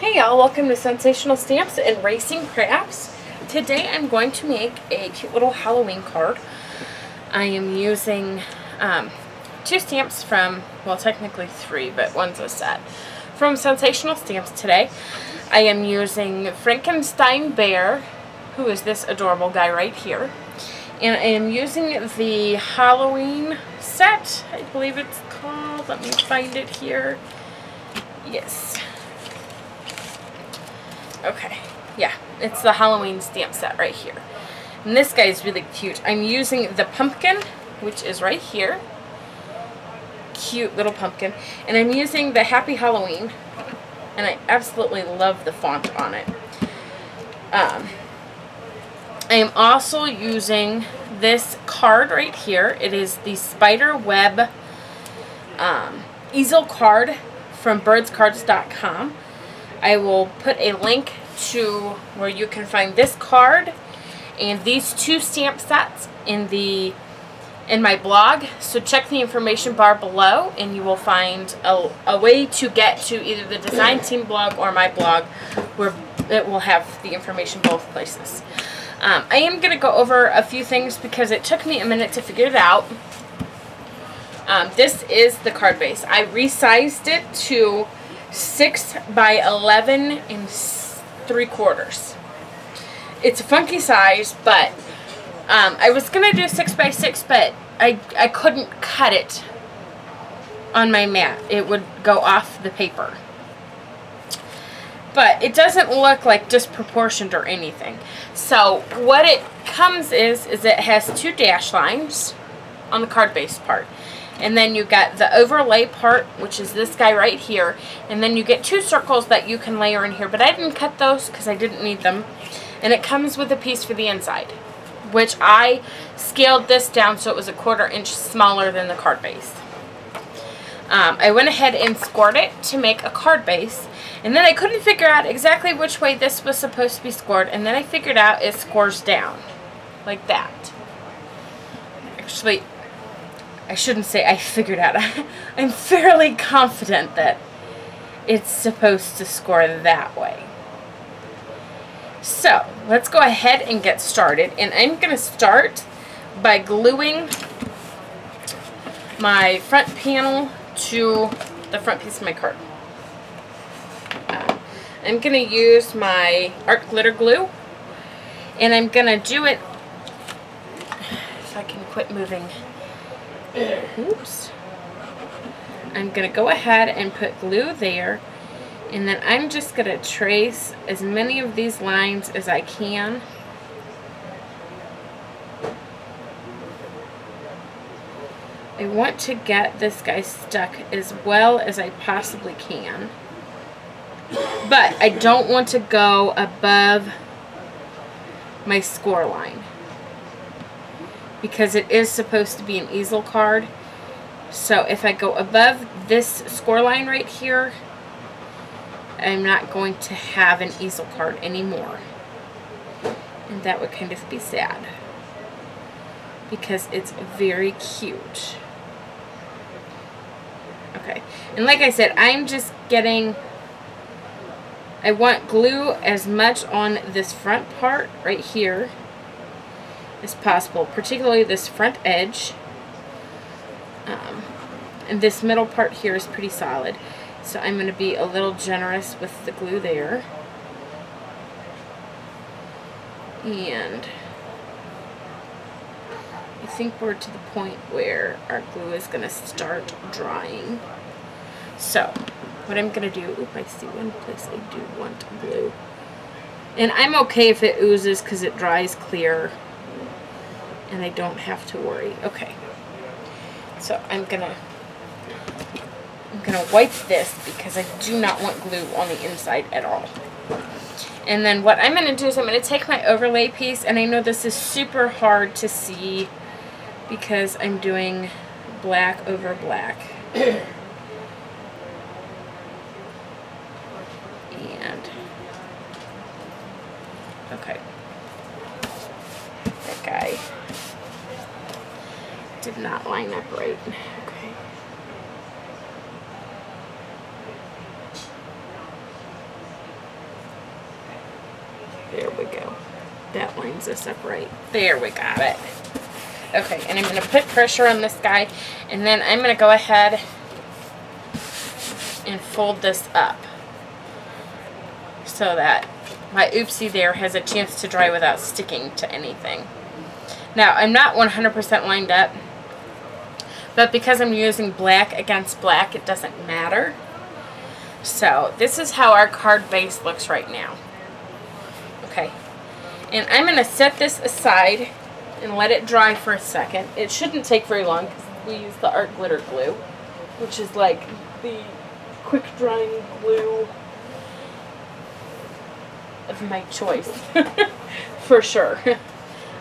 Hey y'all, welcome to Sensational Stamps and Racing Crafts. Today I'm going to make a cute little Halloween card. I am using two stamps from, well technically three, but one's a set, from Sensational Stamps today. I am using Frankenstein Bear, who is this adorable guy right here. And I am using the Halloween set, I believe it's called. Let me find it here. Yes. Okay, yeah, it's the Halloween stamp set right here. And this guy is really cute. I'm using the pumpkin, which is right here. Cute little pumpkin. And I'm using the Happy Halloween. And I absolutely love the font on it. I am also using this card right here. It is the Spider Web Easel card from birdscards.com. I will put a link to where you can find this card and these two stamp sets in my blog. So check the information bar below and you will find a way to get to either the design team blog or my blog, where it will have the information both places. I am going to go over a few things because it took me a minute to figure it out. This is the card base. I resized it to 6 by 11 3/4. It's a funky size, but I was gonna do 6 by 6, but I couldn't cut it on my mat. It would go off the paper. But it doesn't look like disproportioned or anything. So what it comes is it has two dash lines on the card base part. And then you got the overlay part, which is this guy right here. And then you get two circles that you can layer in here. But I didn't cut those because I didn't need them. And it comes with a piece for the inside, which I scaled this down so it was 1/4 inch smaller than the card base. I went ahead and scored it to make a card base. And then I couldn't figure out exactly which way this was supposed to be scored. And then I figured out it scores down, like that. Actually, I shouldn't say I figured out. I'm fairly confident that it's supposed to score that way. So, let's go ahead and get started. And I'm going to start by gluing my front panel to the front piece of my card. I'm going to use my art glitter glue. And I'm going to do it, if I can quit moving. Oops. I'm going to go ahead and put glue there, and then I'm just going to trace as many of these lines as I can. I want to get this guy stuck as well as I possibly can, but I don't want to go above my score line, because it is supposed to be an easel card. So if I go above this score line right here, I'm not going to have an easel card anymore. And that would kind of be sad, because it's very cute. Okay, and like I said, I'm just getting, I want glue as much on this front part right here as possible, particularly this front edge. And this middle part here is pretty solid, so I'm going to be a little generous with the glue there. And I think we're to the point where our glue is going to start drying. So what I'm going to do, oop, I see one place I do want glue. And I'm okay if it oozes because it dries clear and I don't have to worry. Okay, so I'm gonna wipe this because I do not want glue on the inside at all. And then what I'm gonna do is I'm gonna take my overlay piece, and I know this is super hard to see because I'm doing black over black. And okay, that guy did not line up right. Okay. There we go. That lines us up right. There, we got it. Okay, and I'm going to put pressure on this guy, and then I'm going to go ahead and fold this up so that my oopsie there has a chance to dry without sticking to anything. Now, I'm not 100% lined up, but because I'm using black against black, it doesn't matter. So, this is how our card base looks right now. Okay, and I'm going to set this aside and let it dry for a second. It shouldn't take very long because we use the art glitter glue, which is like the quick drying glue of my choice. For sure.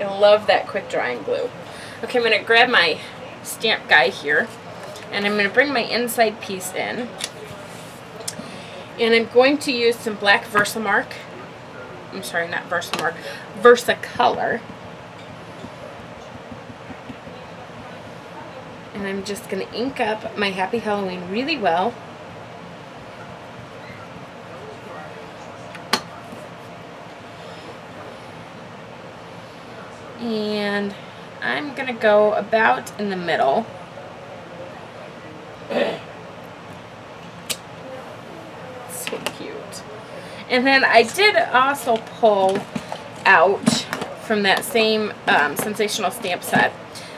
I love that quick drying glue. Okay, I'm going to grab my stamp guy here, and I'm going to bring my inside piece in, and I'm going to use some black Versamark. I'm sorry, not Versamark, Versacolor. And I'm just going to ink up my Happy Halloween really well. And I'm going to go about in the middle. So cute. And then I did also pull out from that same Sensational Stamp set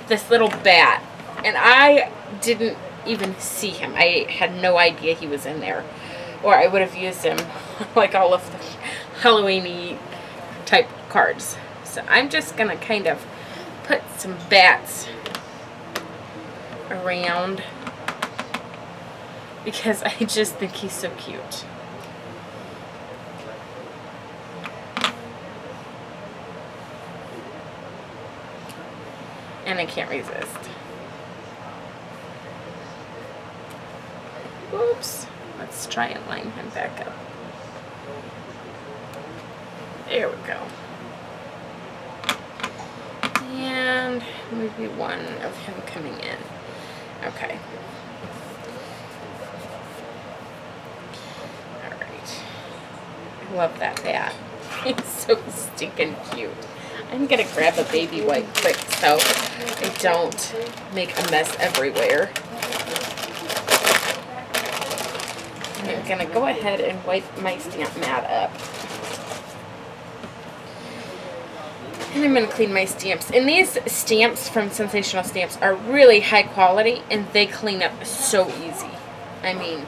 this little bat. And I didn't even see him. I had no idea he was in there. Or I would have used him like all of the Halloween-y type cards. So I'm just going to kind of put some bats around because I just think he's so cute. And I can't resist. Oops. Let's try and line him back up. There we go. And maybe one of him coming in. Okay. Alright. I love that bat. It's so stinking cute. I'm going to grab a baby wipe quick so I don't make a mess everywhere. And I'm going to go ahead and wipe my stamp mat up. And I'm going to clean my stamps. And these stamps from Sensational Stamps are really high quality and they clean up so easy. I mean,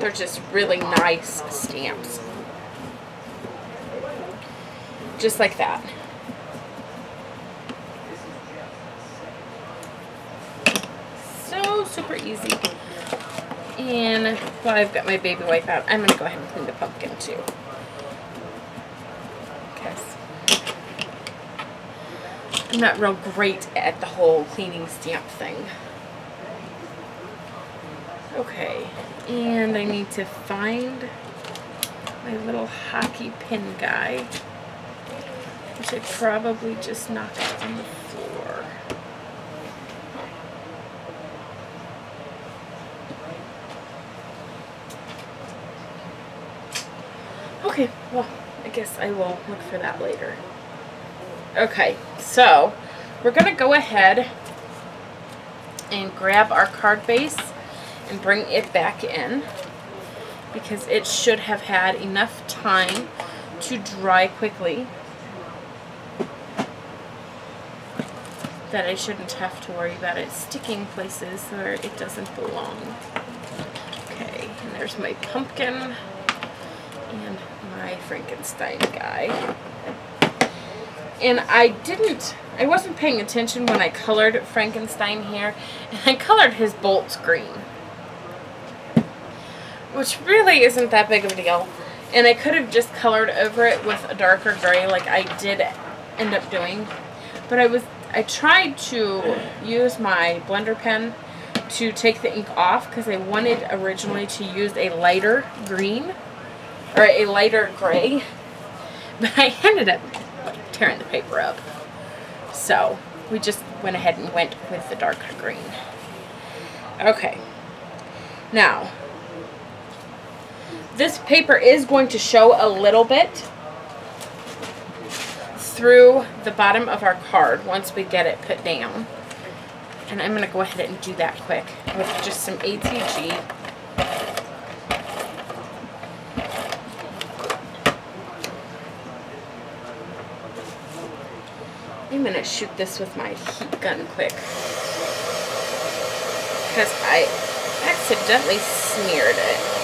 they're just really nice stamps. Just like that. So super easy. And while I've got my baby wipe out, I'm going to go ahead and clean the pumpkin too. I'm not real great at the whole cleaning stamp thing. Okay, and I need to find my little hockey pin guy, which I probably just knocked on the floor. Okay, well, I guess I will look for that later. Okay, so we're going to go ahead and grab our card base and bring it back in because it should have had enough time to dry quickly that I shouldn't have to worry about it sticking places where it doesn't belong. Okay, and there's my pumpkin and my Frankenstein guy. And I wasn't paying attention when I colored Frankenstein here, and I colored his bolts green, which really isn't that big of a deal. And I could have just colored over it with a darker gray like I did end up doing. But I tried to use my blender pen to take the ink off because I wanted originally to use a lighter green, or a lighter gray, but I ended up tearing the paper up. So we just went ahead and went with the darker green. Okay. Now, this paper is going to show a little bit through the bottom of our card once we get it put down. And I'm going to go ahead and do that quick with just some ATG. I'm going to shoot this with my heat gun quick, because I accidentally smeared it.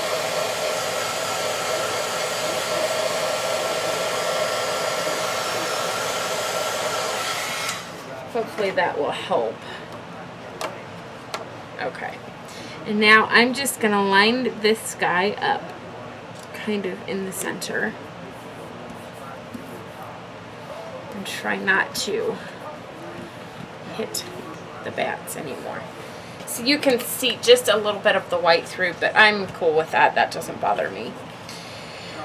Hopefully that will help. Okay. And now I'm just going to line this guy up kind of in the center. And try not to hit the bats anymore. So you can see just a little bit of the white through, but I'm cool with that. That doesn't bother me.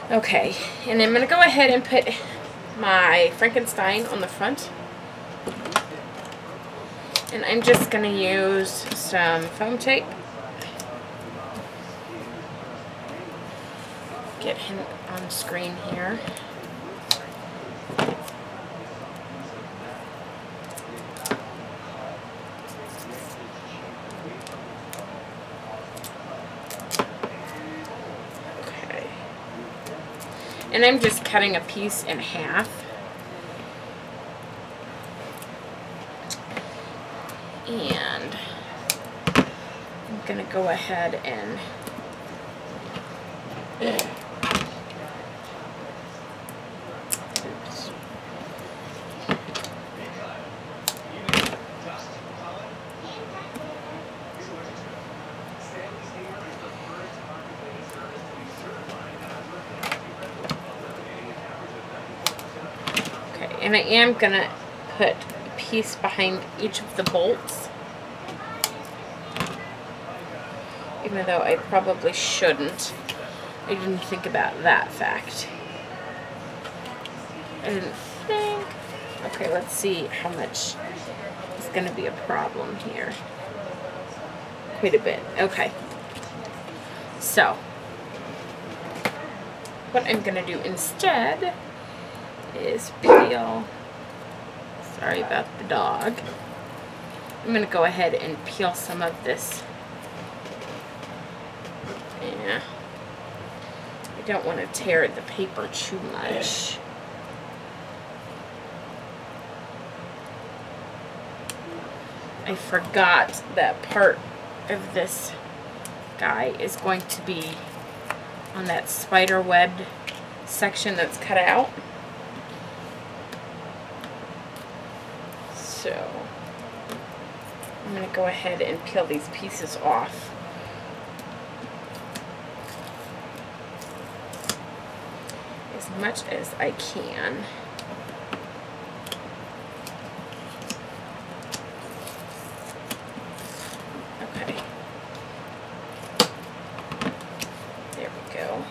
Okay. And I'm going to go ahead and put my Frankenstein on the front. And I'm just going to use some foam tape. Get him on screen here. Okay. And I'm just cutting a piece in half. And I'm going to go ahead and oops. Okay, and I am going to put a piece behind each of the bolts. Even though I probably shouldn't. I didn't think about that fact. I didn't think. Okay, let's see how much is going to be a problem here. Quite a bit. Okay. So, what I'm going to do instead is peel. Sorry about the dog. I'm going to go ahead and peel some of this. Yeah. I don't want to tear the paper too much. I forgot that part of this guy is going to be on that spider webbed section that's cut out. So I'm going to go ahead and peel these pieces off. As much as I can. Okay. There we go.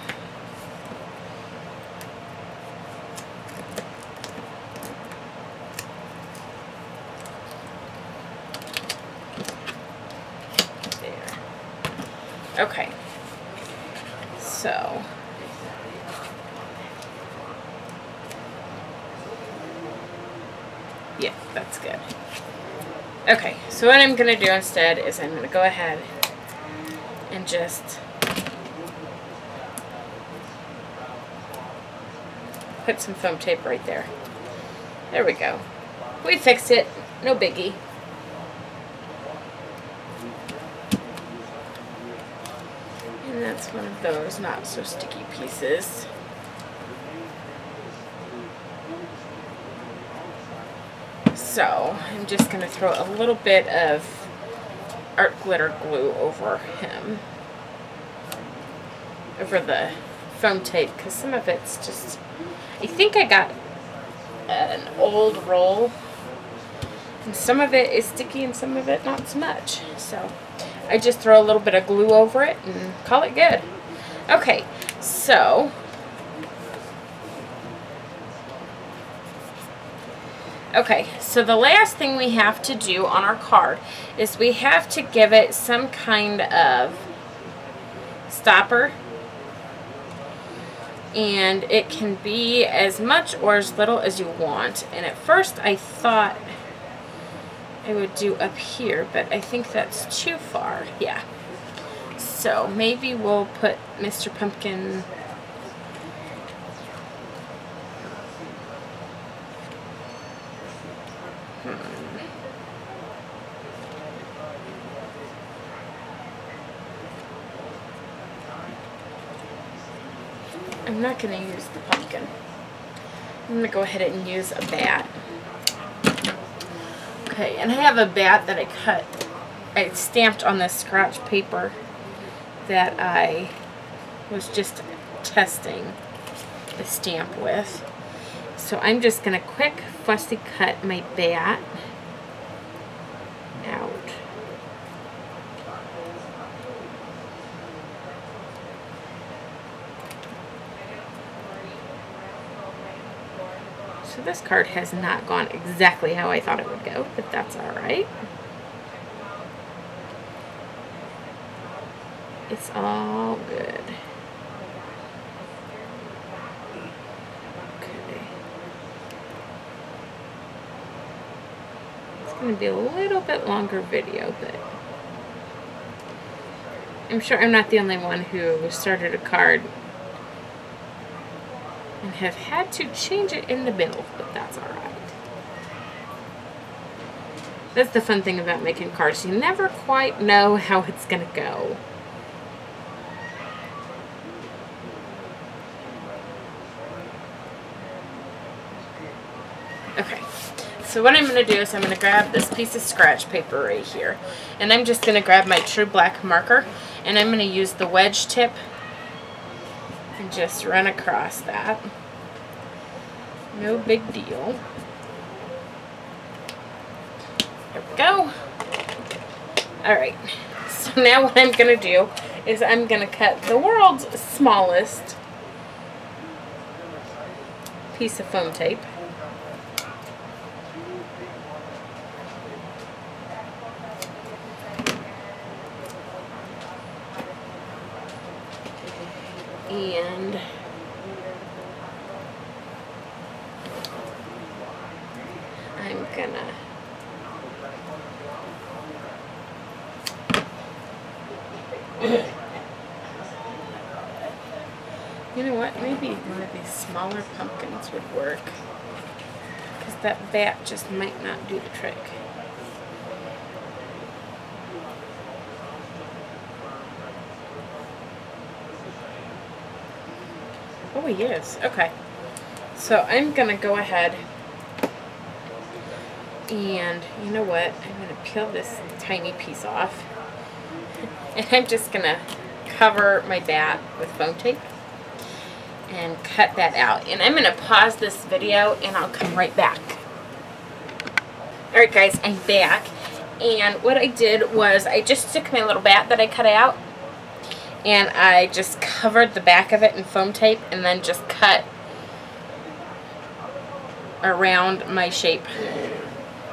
There. Okay. So yeah, that's good. Okay, so what I'm going to do instead is I'm going to go ahead and just put some foam tape right there. There we go. We fixed it. No biggie. And that's one of those not so sticky pieces. So I'm just going to throw a little bit of art glitter glue over him, over the foam tape, because some of it's just, I think I got an old roll, and some of it is sticky and some of it not so much. So I just throw a little bit of glue over it and call it good. Okay, so the last thing we have to do on our card is we have to give it some kind of stopper And it can be as much or as little as you want. And at first I thought I would do up here, but I think that's too far. Yeah. So maybe we'll put Mr. Pumpkin I'm not going to use the pumpkin. I'm going to go ahead and use a bat. Okay, and I have a bat that I stamped on this scratch paper that I was just testing the stamp with. So I'm just going to quick fussy cut my bat out. So this card has not gone exactly how I thought it would go, but that's alright. It's all good. Okay. It's going to be a little bit longer video, but I'm sure I'm not the only one who started a card and have had to change it in the middle, but that's alright. That's the fun thing about making cards. You never quite know how it's going to go. Okay, so what I'm going to do is I'm going to grab this piece of scratch paper right here, and I'm just going to grab my true black marker, and I'm going to use the wedge tip and just run across that. No big deal. There we go. Alright, so now what I'm going to do is I'm going to cut the world's smallest piece of foam tape. And I'm gonna you know what, maybe one of these smaller pumpkins would work, because that bat just might not do the trick. Oh, he is. Okay. So I'm going to go ahead and, you know what, I'm going to peel this tiny piece off. And I'm just going to cover my bat with foam tape and cut that out. And I'm going to pause this video and I'll come right back. Alright guys, I'm back. And what I did was I just took my little bat that I cut out, and I just covered the back of it in foam tape and then just cut around my shape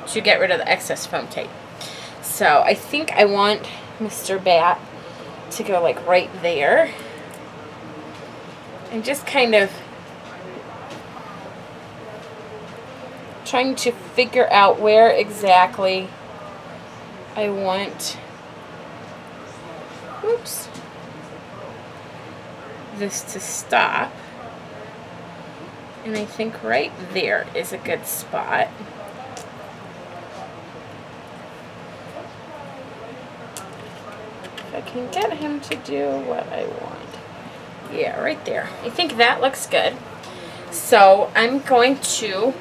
to get rid of the excess foam tape. So I think I want Mr. Bat to go like right there. I'm just kind of trying to figure out where exactly I want, whoops, this to stop. And I think right there is a good spot. If I can get him to do what I want. Yeah, right there. I think that looks good. So I'm going to,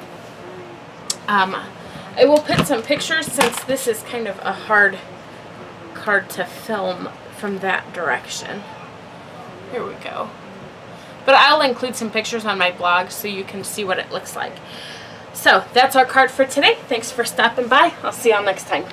I will put some pictures, since this is kind of a hard card to film from that direction. Here we go. But I'll include some pictures on my blog so you can see what it looks like. So that's our card for today. Thanks for stopping by. I'll see y'all next time.